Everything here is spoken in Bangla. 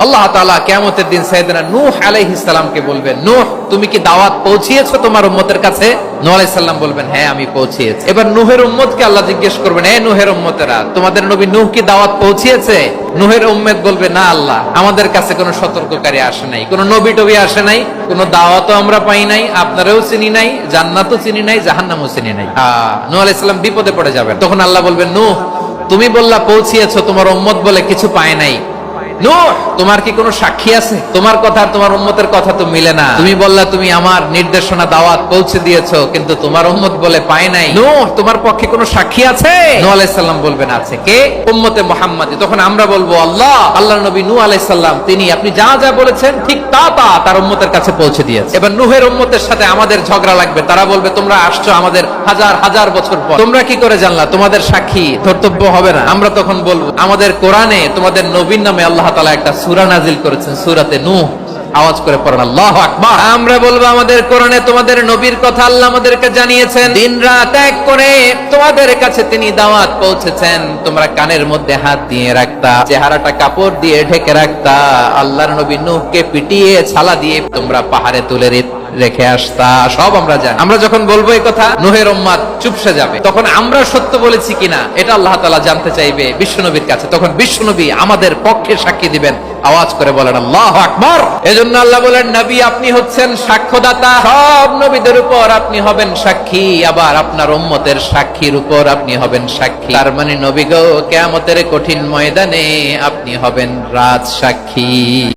আল্লাহ তাআলা কিয়ামতের দিন সাইয়েদনা নূহ আলাইহিস সালামকে বলবেন, নূহ তুমি কি দাওয়াত পৌঁছিয়েছো তোমার উম্মতের কাছে? নূহ আলাইহিস সালাম বলবেন, হ্যাঁ আমি পৌঁছিয়েছি। এবার নূহের উম্মতকে আল্লাহ জিজ্ঞেস করবেন, হে নূহের উম্মতেরা, তোমাদের নবী নূহ কি দাওয়াত পৌঁছিয়েছে? নূহের উম্মত বলবে, না আল্লাহ, আমাদের কাছে কোনো সতর্ককারী আসে নাই, কোনো নবী টবি আসে নাই, কোনো দাওয়াতও আমরা পাই নাই, আপনারাও চিনি নাই, জান্নাতও চিনি নাই, জাহান্নামও চিনি নাই। নূহ আলাইহিস সালাম বিপদে পড়ে যাবেন। তখন আল্লাহ বলবেন, নূহ তুমি বললা পৌঁছিয়েছো, তোমার উম্মত বলে কিছু পায় নাই। নূহ তোমার কি কোনো সাক্ষী আছে? তোমার কথা আর তোমার উম্মতের কথা তো মিলে না। তুমি বললা তুমি আমার নির্দেশনা দাওয়াত পৌঁছে দিয়েছো, কিন্তু তোমার উম্মত বলে পায় নাই। নূহ তোমার পক্ষে কোনো সাক্ষী আছে? নূহ আলাইহিস সালাম বলবেন, আছে। কে? উম্মতে মুহাম্মাদী। তখন আমরা বলবো, আল্লাহ, আল্লাহর নবী নূহ আলাইহিস সালাম তিনি আপনি যা যা বলেছেন ঠিক তা তা তার উম্মতের কাছে পৌঁছে দিয়েছে। এবার নূহের উম্মতের সাথে আমাদের ঝগড়া লাগবে। তারা বলবে, তোমরা আসছো আমাদের হাজার হাজার বছর পর, তোমরা কি করে জানলা? তোমাদের সাক্ষী ধর্তব্য হবে না। আমরা তখন বলবো, আমাদের কোরআনে তোমাদের নবীর নামে আল্লাহ তাআলা একটা সূরা নাজিল করেছেন, সূরাতে নূহ। আওয়াজ করে পড়েন আল্লাহু আকবার। আমরা বলবো, আমাদের কোরআনে তোমাদের নবীর কথা আল্লাহ আমাদেরকে জানিয়েছেন, দিন-রাত এক করে তোমাদের কাছে তিনি দাওয়াত পৌঁছেছেন। তোমরা কানের মধ্যে হাত দিয়ে রাখতা, চেহারাটা কাপড় দিয়ে ঢেকে রাখতা, আল্লাহর নবী নূহকে পিটিয়ে ছালা দিয়ে তোমরা পাহাড়ে তুলে রেখে আসতা। সব আমরা জানি। আমরা যখন বলবো এই কথা, নূহের উম্মত চুপসে যাবে। তখন আমরা সত্য বলেছি কিনা এটা আল্লাহ তাআলা জানতে চাইবে বিশ্বনবীর কাছে। তখন বিশ্বনবী আমাদের পক্ষে সাক্ষী দিবেন। আওয়াজ করে বলেন আল্লাহু আকবার। এজন্য আল্লাহ বলেন, নবী আপনি হচ্ছেন সাক্ষ্যদাতা, সব নবীদের উপর আপনি হবেন সাক্ষী, আবার আপনার উম্মতের সাক্ষীর উপর আপনি হবেন সাক্ষী। তার মানে নবী গো, কিয়ামতের কঠিন ময়দানে আপনি হবেন রাজ সাক্ষী।